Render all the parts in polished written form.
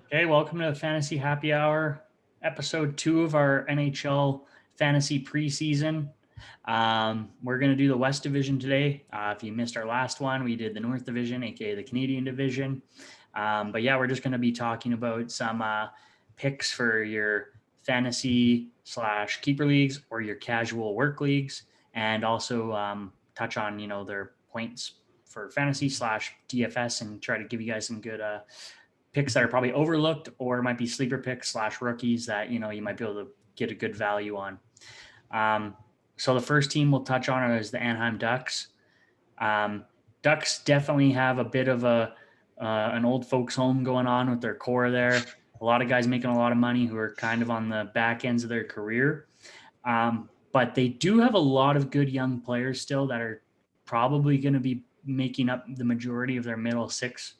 Okay, welcome to the Fantasy Happy Hour, episode 2 of our NHL fantasy preseason. We're going to do the West Division today. If you missed our last one, we did the North Division, aka the Canadian Division. But yeah, we're just going to be talking about some picks for your fantasy slash keeper leagues or your casual work leagues, and also touch on their points for fantasy slash DFS, and try to give you guys some good picks that are probably overlooked or might be sleeper picks slash rookies that you might be able to get a good value on. So the first team we'll touch on is the Anaheim Ducks. Ducks definitely have a bit of an old folks home going on with their core there. A lot of guys making a lot of money who are kind of on the back ends of their career. But they do have a lot of good young players still that are probably going to be making up the majority of their middle six.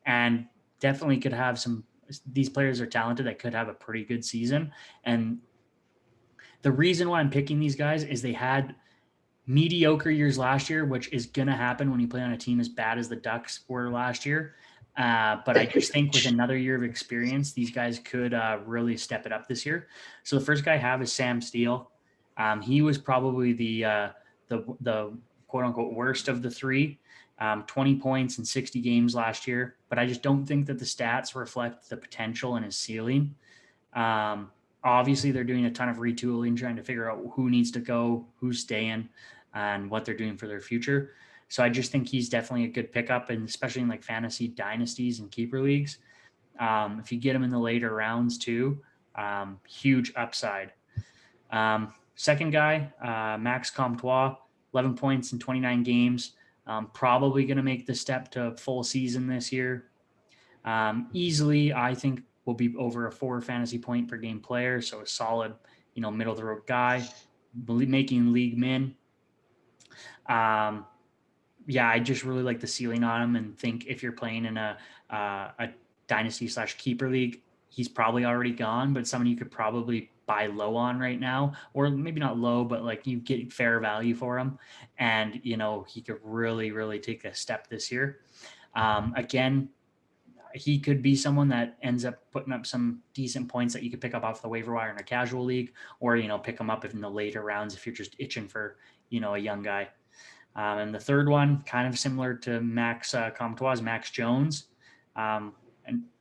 And definitely could have some. These players are talented that could have a pretty good season. And the reason why I'm picking these guys is they had mediocre years last year, which is going to happen when you play on a team as bad as the Ducks were last year. But I just think with another year of experience, these guys could really step it up this year. So the first guy I have is Sam Steele. He was probably the quote unquote worst of the three. 20 points in 60 games last year, but I just don't think that the stats reflect the potential in his ceiling. Obviously, they're doing a ton of retooling, trying to figure out who needs to go, who's staying, and what they're doing for their future. So I just think he's definitely a good pickup, and especially in like fantasy dynasties and keeper leagues. If you get him in the later rounds too, huge upside. Second guy, Max Comtois, 11 points in 29 games. Probably going to make the step to full season this year. Easily, I think will be over a 4 fantasy point per game player. So a solid, middle of the road guy, making league min. Yeah, I just really like the ceiling on him, and think if you're playing in a dynasty slash keeper league, he's probably already gone, but someone you could probably buy low on right now, or maybe not low, but like you get fair value for him. And, he could really, really take a step this year. Again, he could be someone that ends up putting up some decent points that you could pick up off the waiver wire in a casual league, or, pick him up in the later rounds if you're just itching for, a young guy. And the third one, kind of similar to Max Comtois, Max Jones. And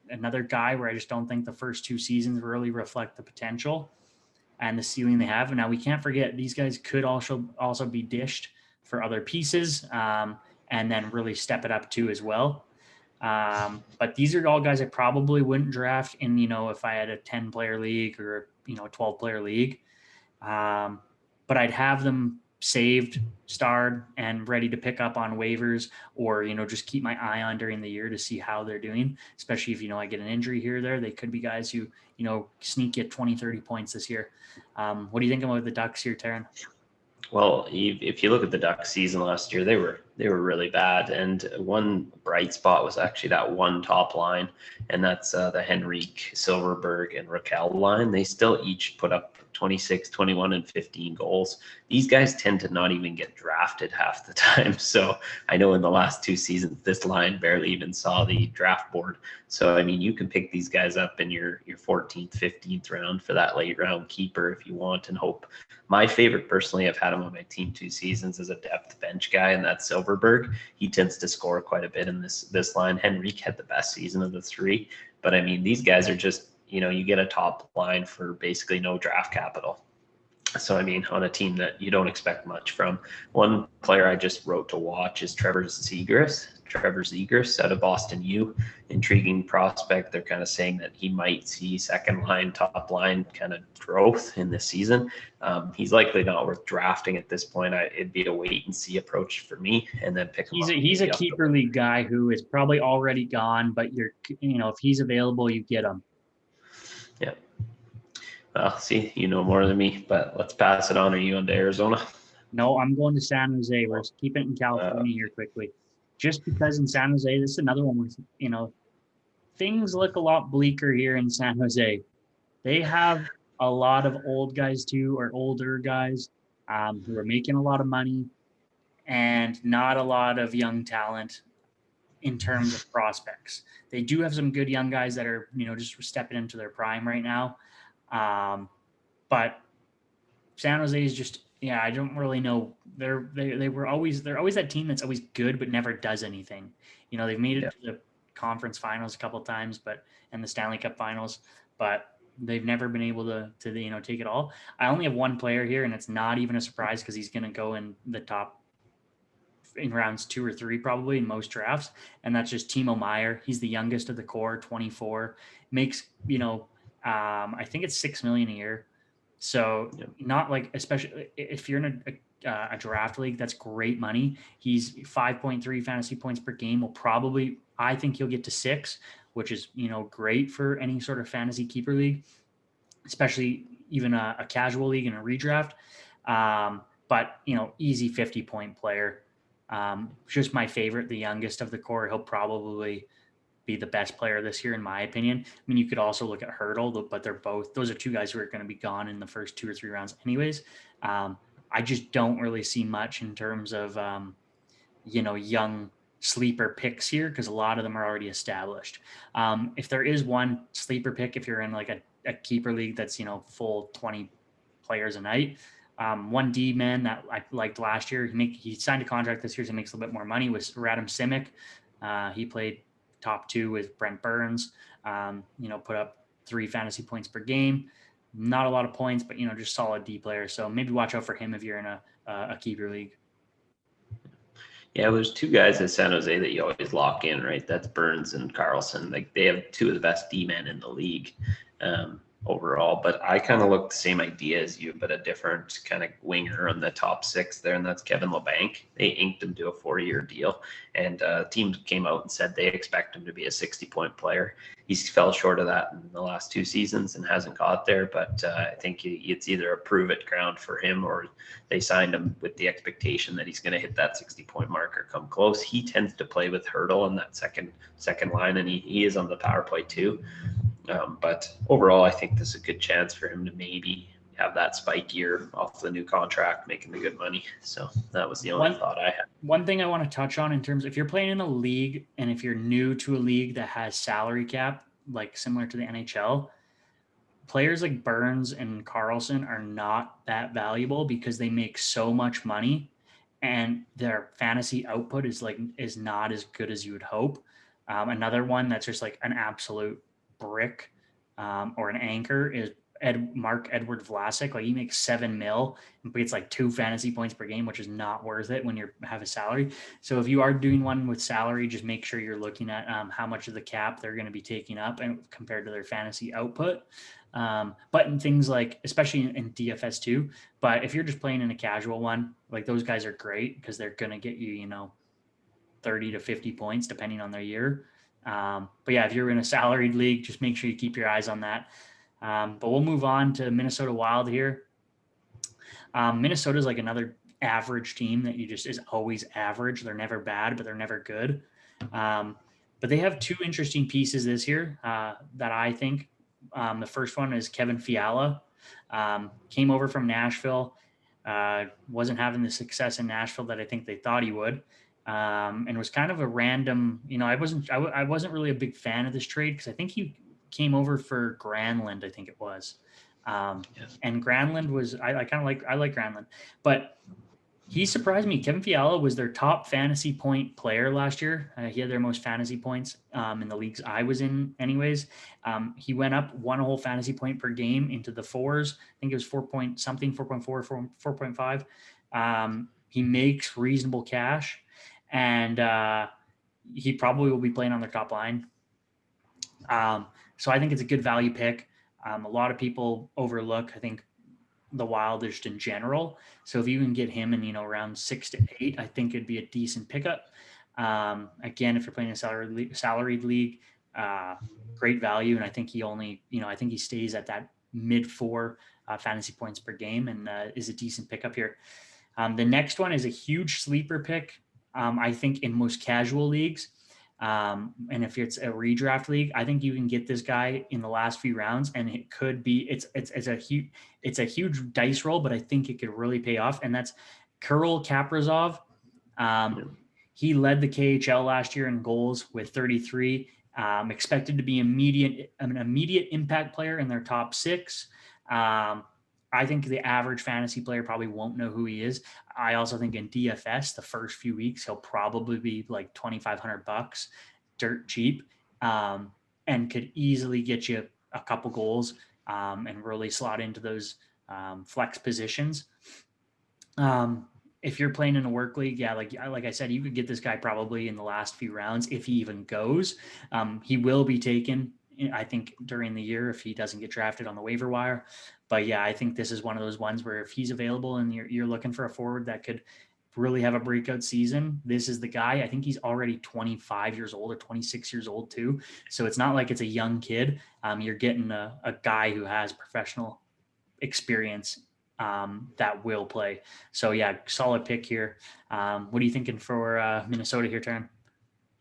another guy where I just don't think the first 2 seasons really reflect the potential and the ceiling they have. And now we can't forget these guys could also be dished for other pieces, and then really step it up too as well. But these are all guys I probably wouldn't draft in, if I had a 10-player league or, a 12-player league. But I'd have them saved, starred, and ready to pick up on waivers, or, just keep my eye on during the year to see how they're doing, especially if, I get an injury here or there. They could be guys who, sneak at 20, 30 points this year. What do you think about the Ducks here, Tarin? Well, if you look at the Ducks season last year, they were really bad. And one bright spot was actually that one top line, and that's the Henrique, Silverberg, and Raquel line. They still each put up 26, 21, and 15 goals. These guys tend to not even get drafted half the time. So I know in the last 2 seasons, this line barely even saw the draft board. So, I mean, you can pick these guys up in your 14th, 15th round for that late round keeper if you want, and hope. My favorite, personally, I've had him on my team 2 seasons as a depth bench guy, and that's Silverberg. He tends to score quite a bit in this line. Henrique had the best season of the 3. But, I mean, these guys are just, you get a top line for basically no draft capital. So, I mean, on a team that you don't expect much from. One player I just wrote to watch is Trevor Siegrist out of Boston U. Intriguing prospect. They're kind of saying that he might see second line, top line kind of growth in this season. He's likely not worth drafting at this point. It'd be a wait and see approach for me, and then pick him up. He's a keeper league guy who is probably already gone, but if he's available, you get him. Yeah. Well, see, you know more than me, but let's pass it on. Are you on to Arizona? No, I'm going to San Jose. We're keeping it in California here quickly. Just because in San Jose, this is another one where, things look a lot bleaker here in San Jose. They have a lot of old guys too, or older guys who are making a lot of money, and not a lot of young talent. in terms of prospects. They do have some good young guys that are, just stepping into their prime right now. But San Jose is just, I don't really know. They're always that team that's always good but never does anything. They've made it to the conference finals a couple of times, and the Stanley Cup finals, but they've never been able to take it all. I only have one player here, and it's not even a surprise because he's going to go in the top in rounds 2 or 3 probably in most drafts, and that's just Timo Meyer. He's the youngest of the core, 24, makes I think it's $6 million a year. So not like, especially if you're in a draft league, that's great money. He's 5.3 fantasy points per game. I think he'll get to 6, which is, great for any sort of fantasy keeper league, especially even a casual league and a redraft. But, easy 50-point player. Just my favorite, the youngest of the core. He'll probably be the best player this year, in my opinion. I mean, you could also look at Hurdle, but those are two guys who are going to be gone in the first 2 or 3 rounds anyways. I just don't really see much in terms of, young sleeper picks here, because a lot of them are already established. If there is one sleeper pick, if you're in like a keeper league that's, full 20 players a night, one D man that I liked last year, he signed a contract this year, so he makes a little bit more money, was Radim Simic. He played top 2 with Brent Burns, put up 3 fantasy points per game. Not a lot of points, but, just solid D player. So maybe watch out for him if you're in a keeper league. Yeah, there's 2 guys in San Jose that you always lock in, right? That's Burns and Carlson. Like, they have 2 of the best D-men in the league overall. But I kind of look the same idea as you, but a different kind of winger on the top 6 there, and that's Kevin Lebank. They inked him to a 4-year deal, and teams came out and said they expect him to be a 60-point player. He's fell short of that in the last 2 seasons and hasn't got there, but I think it's either a prove-it ground for him, or they signed him with the expectation that he's going to hit that 60-point mark or come close. He tends to play with Hurdle on that second line, and he is on the power play too. But overall, I think this is a good chance for him to maybe have that spike year off the new contract, making the good money. So that was the only thought I had. One thing I want to touch on in terms of if you're playing in a league, and if you're new to a league that has salary cap, like similar to the NHL, players like Burns and Carlson are not that valuable because they make so much money and their fantasy output is not as good as you would hope. Another one that's just like an absolute brick or an anchor is Mark-Edward Vlasic. Like, he makes $7 million and gets like 2 fantasy points per game, which is not worth it when you have a salary. So if you are doing one with salary, just make sure you're looking at how much of the cap they're going to be taking up and compared to their fantasy output. But in things like, especially in DFS too, but if you're just playing in a casual one, like, those guys are great because they're going to get you, 30 to 50 points depending on their year. But yeah, if you're in a salaried league, just make sure you keep your eyes on that. But we'll move on to Minnesota Wild here. Minnesota is like another average team that is always average. They're never bad, but they're never good. But they have 2 interesting pieces this year that I think. The first one is Kevin Fiala. Came over from Nashville. Wasn't having the success in Nashville that I think they thought he would. And was kind of a random, I wasn't really a big fan of this trade because I think he came over for Granlund, I think it was. And Granlund was, I like Granlund, but he surprised me. Kevin Fiala was their top fantasy point player last year. He had their most fantasy points in the leagues I was in anyways. He went up 1 whole fantasy point per game into the 4s. I think it was 4.4, 4.5. He makes reasonable cash, and he probably will be playing on their top line. So I think it's a good value pick. A lot of people overlook, I think, the Wild just in general. So if you can get him in, around 6 to 8, I think it'd be a decent pickup. Again, if you're playing a salaried league, great value. And I think he stays at that mid 4 fantasy points per game and is a decent pickup here. The next one is a huge sleeper pick. I think in most casual leagues. And if it's a redraft league, I think you can get this guy in the last few rounds, and it could be, it's a huge dice roll, but I think it could really pay off. And that's Kirill Kaprizov. He led the KHL last year in goals with 33. Expected to be an immediate impact player in their top 6. I think the average fantasy player probably won't know who he is. I also think in DFS, the first few weeks, he'll probably be like $2,500, dirt cheap, and could easily get you a couple goals and really slot into those flex positions. If you're playing in a work league, yeah, like I said, you could get this guy probably in the last few rounds if he even goes. He will be taken, I think, during the year if he doesn't get drafted on the waiver wire. But yeah, I think this is one of those ones where if he's available and you're looking for a forward that could really have a breakout season, this is the guy. I think he's already 25 years old or 26 years old too. So it's not like it's a young kid. You're getting a guy who has professional experience that will play. So yeah, solid pick here. What are you thinking for Minnesota here, Tarin?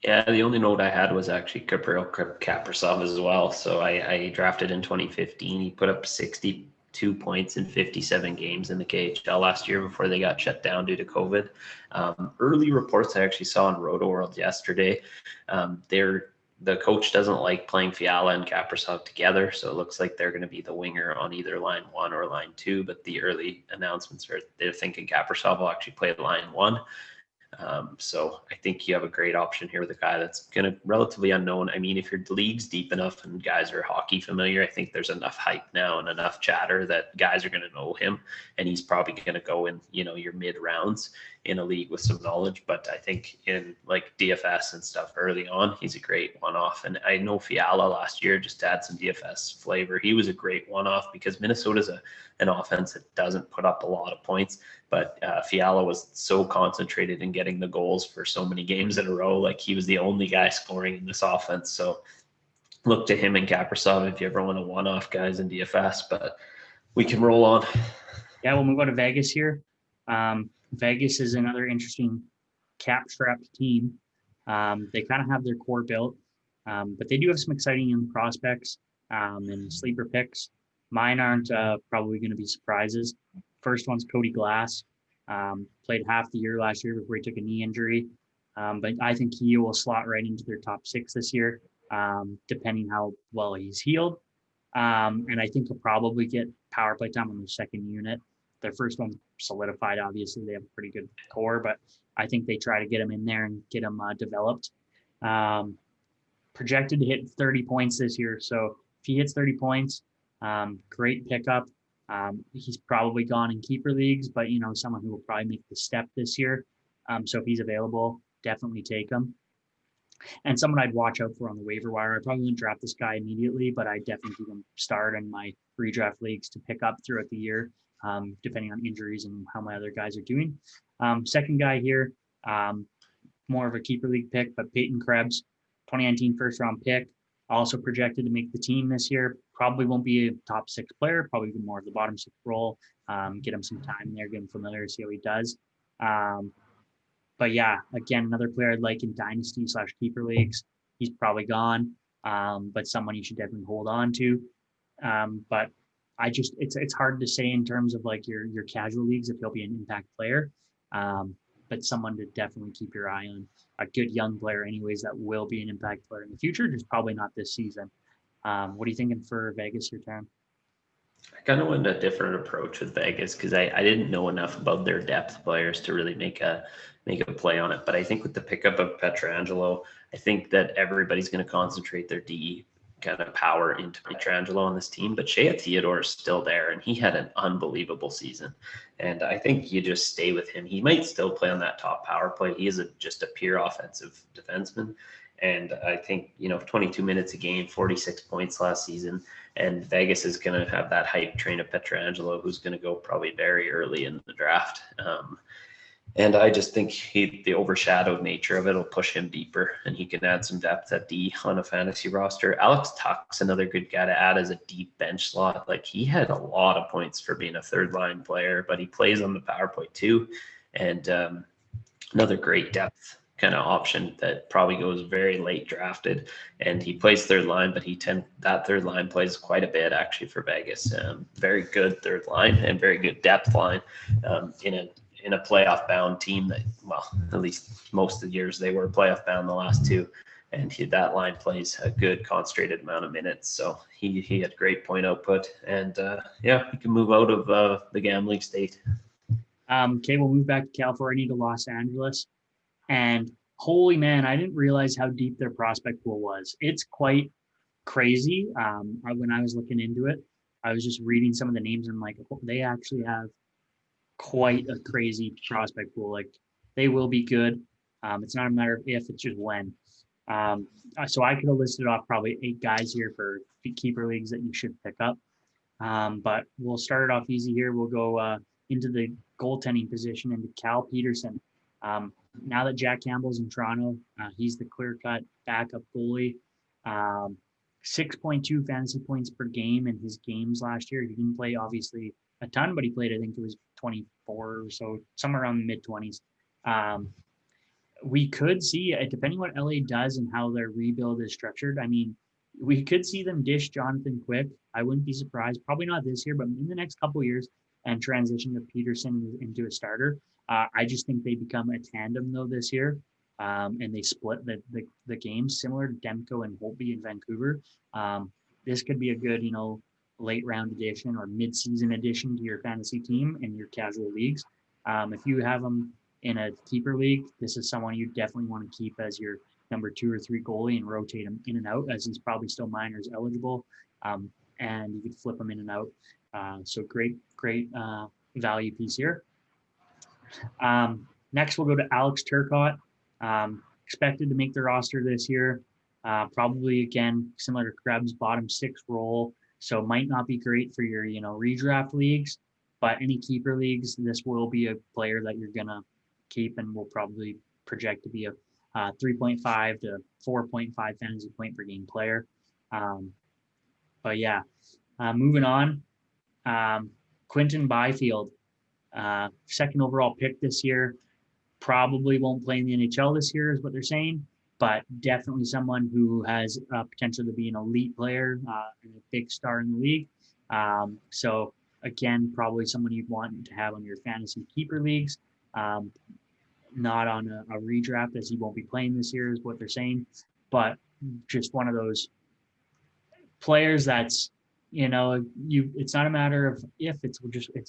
Yeah, the only note I had was actually Caprazov as well. So I drafted in 2015. He put up 62 points in 57 games in the KHL last year before they got shut down due to COVID. Early reports I actually saw on Roto World yesterday, the coach doesn't like playing Fiala and Caprazov together, so it looks like they're going to be the winger on either line 1 or line 2. But the early announcements are they're thinking Caprazov will actually play line 1. So I think you have a great option here with a guy that's going to relatively unknown. I mean, if your league's deep enough and guys are hockey familiar, I think there's enough hype now and enough chatter that guys are going to know him, and he's probably going to go in, your mid rounds in a league with some knowledge. But I think in like DFS and stuff early on, he's a great one-off. And I know Fiala last year, just to add some DFS flavor, he was a great one-off because Minnesota's an offense that doesn't put up a lot of points. But Fiala was so concentrated in getting the goals for so many games in a row. Like he was the only guy scoring in this offense. So look to him and Caprazov if you ever want to one-off guys in DFS, but we can roll on. Yeah, when we go to Vegas here, Vegas is another interesting cap-strapped team. They kind of have their core built, but they do have some exciting young prospects and sleeper picks. Mine aren't probably going to be surprises. First one's Cody Glass. Played half the year last year before he took a knee injury. But I think he will slot right into their top 6 this year, depending how well he's healed. And I think he'll probably get power play time on their second unit. Their first one's solidified. Obviously, they have a pretty good core, but I think they try to get him in there and get him developed. Projected to hit 30 points this year. So if he hits 30 points, great pickup. He's probably gone in keeper leagues, but someone who will probably make the step this year. So if he's available, definitely take him. And someone I'd watch out for on the waiver wire. I probably wouldn't draft this guy immediately, but I definitely give him start in my redraft leagues to pick up throughout the year, depending on injuries and how my other guys are doing. Second guy here, more of a keeper league pick, but Peyton Krebs, 2019 first round pick. Also projected to make the team this year. Probably won't be a top 6 player, probably more of the bottom 6 role. Get him some time there, get him familiar, see how he does. But yeah, again, another player I'd like in dynasty / keeper leagues. He's probably gone, but someone you should definitely hold on to. But it's hard to say in terms of like your casual leagues if he'll be an impact player. But someone to definitely keep your eye on. A good young player anyways that will be an impact player in the future, just probably not this season. What are you thinking for Vegas here, Tarin? I kind of went a different approach with Vegas because I didn't know enough about their depth players to really make a play on it. But I think with the pickup of Pietrangelo, I think that everybody's going to concentrate their D kind of power into Pietrangelo on this team. But Shea Theodore is still there, and he had an unbelievable season. And I think you just stay with him. He might still play on that top power play. He is just a pure offensive defenseman. And I think, 22 minutes a game, 46 points last season. And Vegas is going to have that hype train of Pietrangelo, who's going to go probably very early in the draft. And I just think the overshadowed nature of it will push him deeper, and he can add some depth at D on a fantasy roster. Alex Tuck's another good guy to add as a deep bench slot. Like he had a lot of points for being a third line player, but he plays on the power play too. And another great depth kind of option that probably goes very late drafted, and he plays third line, but that third line plays quite a bit actually for Vegas. Very good third line and very good depth line in a playoff bound team that, well, at least most of the years they were playoff bound the last two. And that line plays a good concentrated amount of minutes. So he had great point output. And he can move out of the gambling state. Okay, we'll move back to California to Los Angeles. And holy man, I didn't realize how deep their prospect pool was. It's quite crazy. When I was looking into it, I was just reading some of the names and I'm like, they actually have quite a crazy prospect pool. Like, they will be good. It's not a matter of if, it's just when. So I could have listed off probably 8 guys here for keeper leagues that you should pick up. But we'll start it off easy here. We'll go into the goaltending position into Cal Petersen. Now that Jack Campbell's in Toronto, he's the clear-cut backup goalie. 6.2 fantasy points per game in his games last year. He didn't play, obviously, a ton, but he played, I think it was 24 or so, somewhere around the mid-20s. We could see, depending what LA does and how their rebuild is structured, I mean, we could see them dish Jonathan Quick. I wouldn't be surprised. Probably not this year, but in the next couple of years, and transition to Petersen into a starter. I just think they become a tandem, though, this year. And they split the games, similar to Demko and Holtby in Vancouver. This could be a good, late round addition or mid-season addition to your fantasy team and your casual leagues. If you have them in a keeper league, this is someone you definitely want to keep as your number 2 or 3 goalie and rotate him in and out, as he's probably still minors eligible. And you could flip him in and out. So great value piece here. Next, we'll go to Alex Turcotte. Expected to make the roster this year. Probably, again, similar to Krebs, bottom 6 role. So might not be great for your, redraft leagues, but any keeper leagues, this will be a player that you're going to keep and will probably project to be a 3.5 to 4.5 fantasy point per game player. But yeah, moving on. Quentin Byfield, second overall pick this year. Probably won't play in the NHL this year is what they're saying, but definitely someone who has potential to be an elite player and a big star in the league. So again, probably someone you'd want to have on your fantasy keeper leagues, not on a redraft, as he won't be playing this year is what they're saying, but just one of those players that's, it's not a matter of if, it's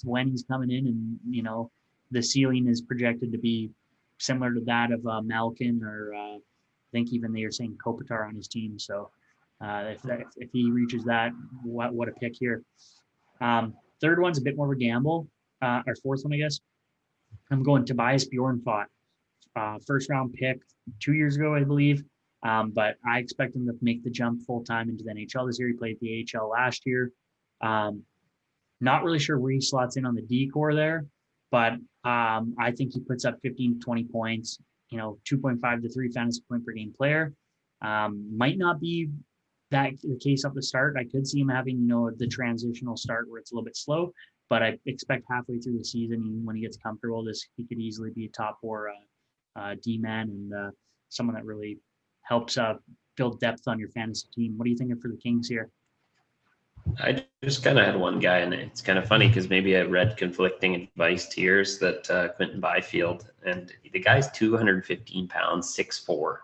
when he's coming in, and, the ceiling is projected to be similar to that of Malkin, or I think even they are saying Kopitar on his team. So if he reaches that, what a pick here. Third one's a bit more of a gamble. Or fourth one, I guess. I'm going Tobias Bjornfot. First round pick 2 years ago, I believe. But I expect him to make the jump full time into the NHL this year. He played the AHL last year. Not really sure where he slots in on the D core there, but I think he puts up 15 to 20 points, 2.5 to 3 fantasy point per game player. Might not be that the case off the start. I could see him having, the transitional start where it's a little bit slow, but I expect halfway through the season, when he gets comfortable, he could easily be a top 4 D-man and someone that really helps build depth on your fantasy team. What are you thinking for the Kings here? I just kind of had one guy, and it's kind of funny because maybe I read conflicting advice to yours that Quentin Byfield, and the guy's 215 pounds, 6'4",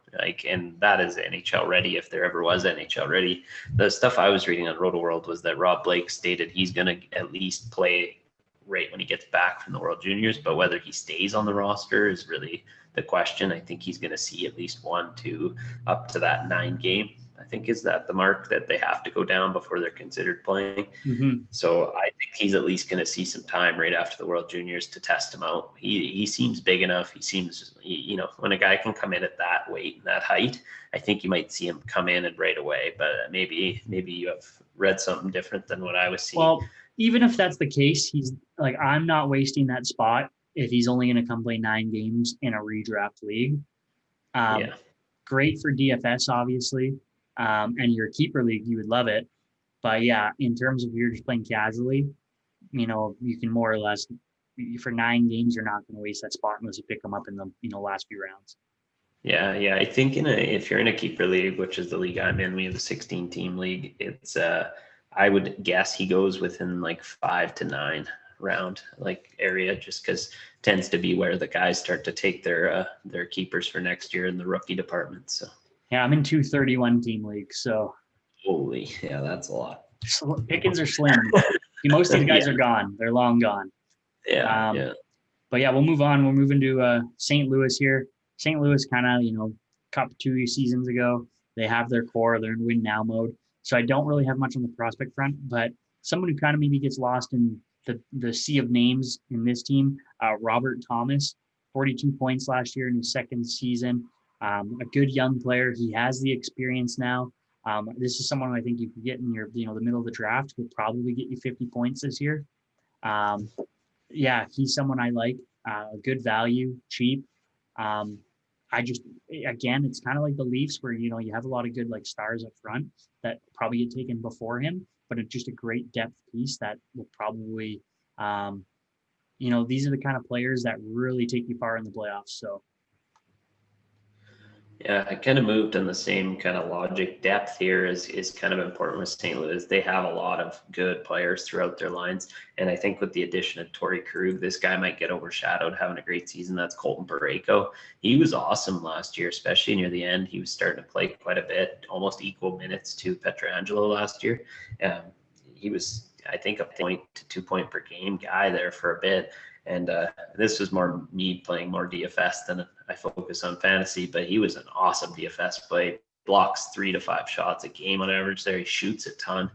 and that is NHL ready if there ever was NHL ready. The stuff I was reading on Roto World was that Rob Blake stated he's going to at least play right when he gets back from the World Juniors, but whether he stays on the roster is really the question. I think he's going to see at least 1, 2, up to that 9 game. I think is that the mark that they have to go down before they're considered playing. Mm-hmm. So I think he's at least going to see some time right after the World Juniors to test him out. He seems big enough. He seems, when a guy can come in at that weight and that height, I think you might see him come in and right away. But maybe you have read something different than what I was seeing. Well, even if that's the case, he's like, I'm not wasting that spot if he's only going to come play 9 games in a redraft league. Great for DFS, obviously. And your keeper league, you would love it. But yeah, in terms of you're just playing casually, you can more or less, for 9 games, you're not going to waste that spot unless you pick them up in the last few rounds. Yeah. I think if you're in a keeper league, which is the league I'm in, we have a 16-team league. It's I would guess he goes within like 5 to 9. round like area, just because tends to be where the guys start to take their keepers for next year in the rookie department. So Yeah, I'm in 231 team leagues, so holy, yeah, that's a lot. Pickings are slim. Most of these guys Yeah. are gone. They're long gone. Yeah. But yeah, we'll move on. We're moving to St. Louis here. St. Louis kind of, Cup 2 seasons ago. They have their core. They're in win now mode. So I don't really have much on the prospect front, but someone who kind of maybe gets lost in the sea of names in this team, Robert Thomas, 42 points last year in his second season. A good young player. He has the experience now. This is someone I think you could get in your, the middle of the draft. Will probably get you 50 points this year. Yeah, he's someone I like. Good value, cheap. Again, it's kind of like the Leafs where, you have a lot of good like stars up front that probably get taken before him, but it's just a great depth piece that will probably, these are the kind of players that really take you far in the playoffs. So. Yeah, I kind of moved on the same kind of logic. Depth here is kind of important with St. Louis. They have a lot of good players throughout their lines. And I think with the addition of Torrey Krug, this guy might get overshadowed having a great season. That's Colton Beraco. He was awesome last year, especially near the end. He was starting to play quite a bit, almost equal minutes to Pietrangelo last year. He was, I think, a 1 to 2 point per game guy there for a bit. And this was more me playing more DFS than I focus on fantasy, but he was an awesome DFS play. Blocks 3 to 5 shots a game on average there. He shoots a ton.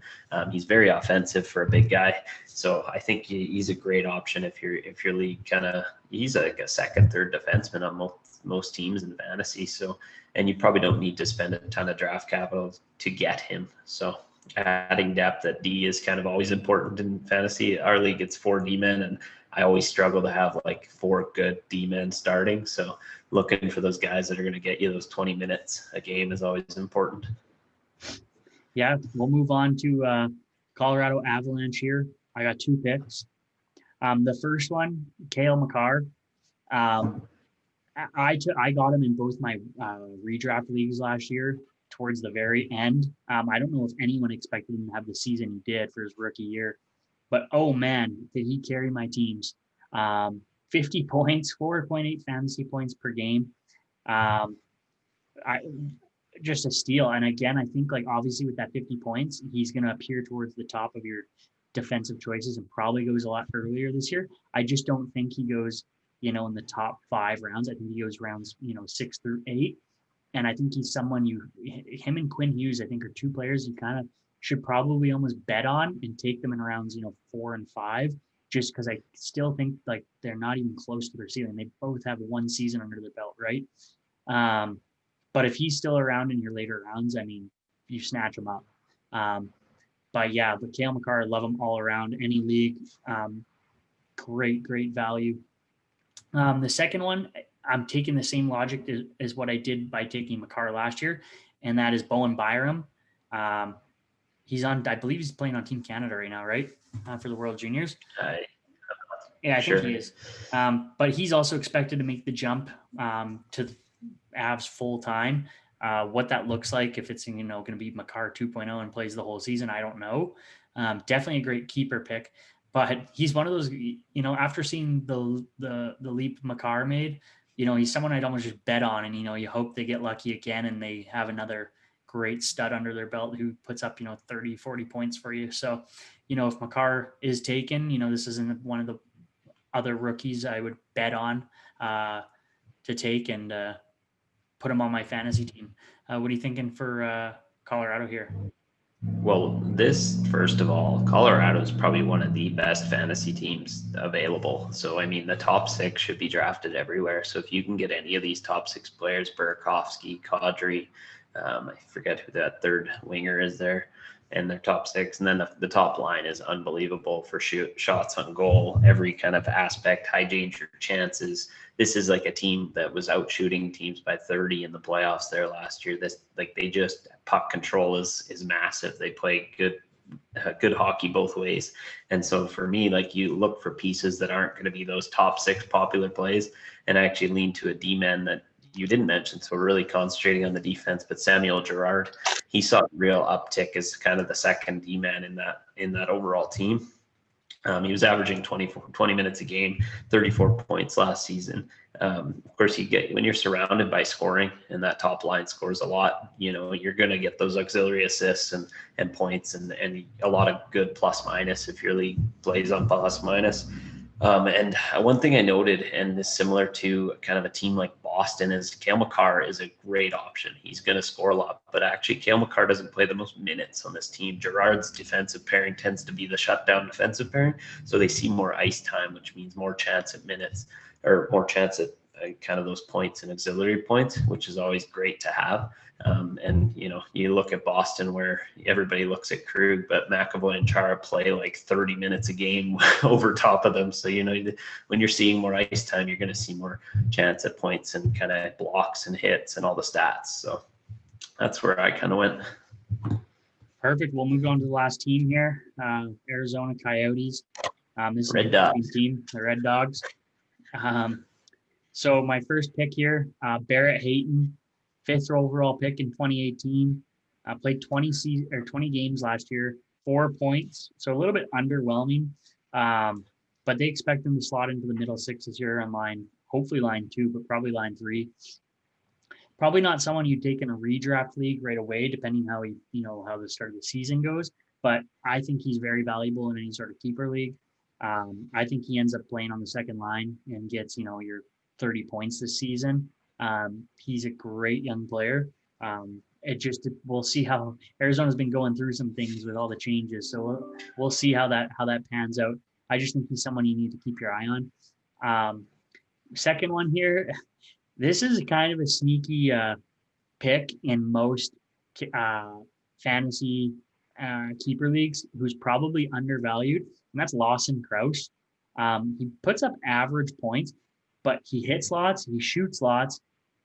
He's very offensive for a big guy. So I think he's a great option if your league he's like a second, third defenseman on most teams in fantasy. So, and you probably don't need to spend a ton of draft capital to get him. So adding depth at D is kind of always important in fantasy. Our league, it's 4 D-men, and I always struggle to have like 4 good D-men starting. So looking for those guys that are going to get you those 20 minutes a game is always important. Yeah, we'll move on to Colorado Avalanche here. I got 2 picks. The first one, Kale Mccarr. I got him in both my redraft leagues last year towards the very end. I don't know if anyone expected him to have the season he did for his rookie year. But, oh, man, did he carry my teams. 50 points, 4.8 fantasy points per game. Just a steal. And, again, I think, obviously with that 50 points, he's going to appear towards the top of your defensive choices and probably goes a lot earlier this year. I just don't think he goes, in the top 5 rounds. I think he goes rounds, 6 through 8. And I think he's someone him and Quinn Hughes, I think, are 2 players you kind of should probably almost bet on and take them in rounds, 4 and 5, just because I still think they're not even close to their ceiling. They both have 1 season under their belt, right? But if he's still around in your later rounds, I mean, you snatch him up. But Kale Mccarr, I love him all around. Any league, great value. The second one, I'm taking the same logic as what I did by taking Mccarr last year, and that is Bowen Byram. He's on, I believe he's playing on Team Canada right now, right? For the World Juniors. Yeah, I think he is. But he's also expected to make the jump to the Avs full time. What that looks like, if it's going to be Mccarr 2.0 and plays the whole season, I don't know. Definitely a great keeper pick. But he's one of those, after seeing the leap Mccarr made, he's someone I'd almost just bet on, and you hope they get lucky again and they have another great stud under their belt who puts up 30, 40 points for you. So if Mccarr is taken, this isn't one of the other rookies I would bet on to take and put him on my fantasy team. What are you thinking for Colorado here? Well, first of all, Colorado is probably one of the best fantasy teams available. So, I mean, the top 6 should be drafted everywhere. So if you can get any of these top 6 players, Burakovsky, Kadri, I forget who that third winger is there, and their top 6. And then the top line is unbelievable for shots on goal, every kind of aspect, high danger chances. This is like a team that was out shooting teams by 30 in the playoffs there last year. They just, puck control is massive. They play good hockey both ways. And so for me, you look for pieces that aren't going to be those top 6 popular plays, and I actually lean to a D-man that you didn't mention. So we're really concentrating on the defense, but Samuel Gerard, he saw a real uptick as kind of the second D-man in that overall team. He was averaging 20 minutes a game, 34 points last season. Of course, when you're surrounded by scoring and that top line scores a lot, you're going to get those auxiliary assists and points and a lot of good plus minus if your league plays on plus minus. And one thing I noted, and is similar to kind of a team like Boston, is Kale McCarr is a great option. He's going to score a lot, but actually Kale McCarr doesn't play the most minutes on this team. Gerard's defensive pairing tends to be the shutdown defensive pairing, so they see more ice time, which means more chance at minutes, or more chance at kind of those points and auxiliary points, which is always great to have. And you look at Boston where everybody looks at Krug, but McAvoy and Chara play like 30 minutes a game over top of them. So, when you're seeing more ice time, you're going to see more chance at points and kind of blocks and hits and all the stats. So that's where I kind of went. Perfect. We'll move on to the last team here, Arizona Coyotes. This is Red the Dogs. team, the Red Dogs. So my first pick here, Barrett Hayton, 5th overall pick in 2018. Played 20 games last year, 4 points, so a little bit underwhelming. But they expect him to slot into the middle six this year on line, hopefully line 2, but probably line 3. Probably not someone you'd take in a redraft league right away, depending how how the start of the season goes. But I think he's very valuable in any sort of keeper league. I think he ends up playing on the second line and gets your 30 points this season. He's a great young player. We'll see how Arizona's been going through some things with all the changes. So we'll see how that pans out. I just think he's someone you need to keep your eye on. Second one here, this is kind of a sneaky pick in most fantasy keeper leagues, who's probably undervalued, and that's Lawson Gross. He puts up average points, but he hits lots, he shoots lots,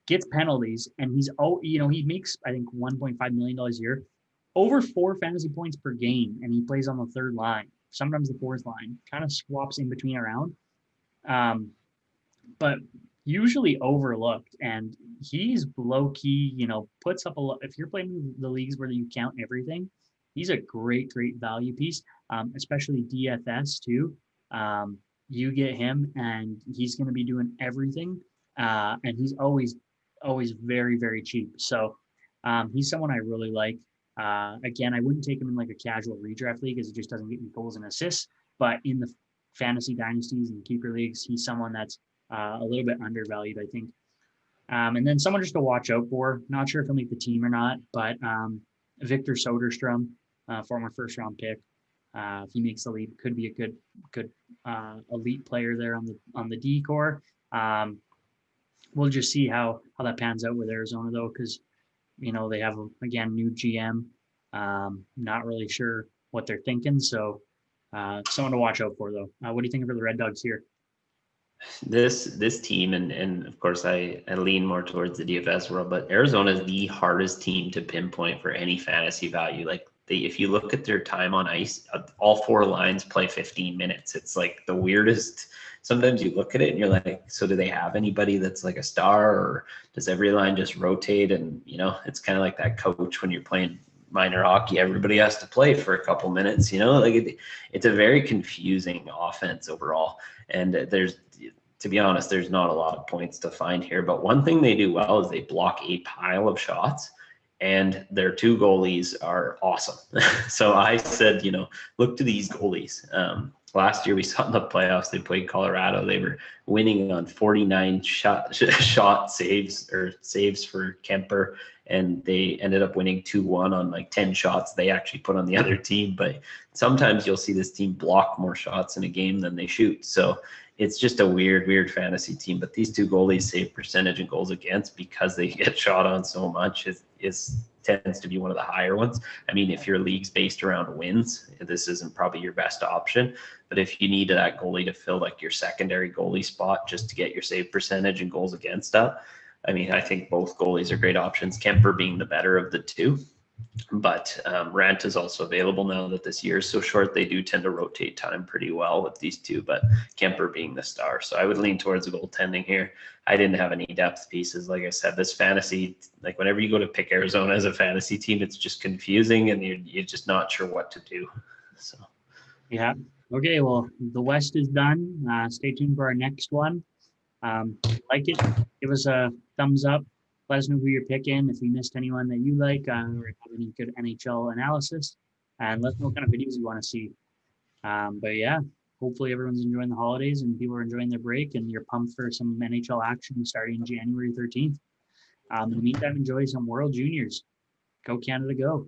gets penalties, and he makes, I think, $1.5 million a year, over 4 fantasy points per game, and he plays on the third line, sometimes the fourth line, kind of swaps in between around, but usually overlooked, and he's low key, puts up a lot. If you're playing the leagues where you count everything, he's a great value piece, especially DFS too. You get him and he's going to be doing everything. And he's always very, very cheap. So he's someone I really like. Again, I wouldn't take him in like a casual redraft league because it just doesn't get me goals and assists. But in the fantasy dynasties and keeper leagues, he's someone that's a little bit undervalued, I think. And then someone just to watch out for. Not sure if he'll make the team or not, but Victor Soderstrom, former first round pick. If he makes the lead, could be a good elite player there on the D core. We'll just see how that pans out with Arizona though, because they have again new GM. Not really sure what they're thinking, so someone to watch out for though. What do you think for the Red Dogs here? This team, and of course I lean more towards the DFS world, but Arizona is the hardest team to pinpoint for any fantasy value. Like if you look at their time on ice, all 4 lines play 15 minutes. It's like the weirdest. Sometimes you look at it and you're like, so do they have anybody that's like a star, or does every line just rotate? And it's kind of like that coach when you're playing minor hockey, everybody has to play for a couple minutes, it's a very confusing offense overall. And to be honest, there's not a lot of points to find here, but one thing they do well is they block a pile of shots, and their 2 goalies are awesome. So I said, look to these goalies. Last year we saw in the playoffs, they played Colorado. They were winning on 49 shot saves for Kemper, and they ended up winning 2-1 on like 10 shots they actually put on the other team. But sometimes you'll see this team block more shots in a game than they shoot. So it's just a weird fantasy team. But these 2 goalies save percentage and goals against, because they get shot on so much, tends to be one of the higher ones. I mean, if your league's based around wins, this isn't probably your best option. But if you need that goalie to fill like your secondary goalie spot just to get your save percentage and goals against up, I mean, I think both goalies are great options, Kemper being the better of the 2. But Rant is also available now that this year is so short. They do tend to rotate time pretty well with these 2, but Kemper being the star. So I would lean towards the goaltending here. I didn't have any depth pieces. Like I said, this fantasy, like whenever you go to pick Arizona as a fantasy team, it's just confusing and you're just not sure what to do. So Yeah. Okay. Well, the West is done. Stay tuned for our next one. Like it, give us a thumbs up. Let us know who you're picking. If we missed anyone that you like, or have any good NHL analysis, and let us know what kind of videos you want to see. But yeah, hopefully everyone's enjoying the holidays and people are enjoying their break, and you're pumped for some NHL action starting January 13th. In the meantime, enjoy some World Juniors. Go Canada, go.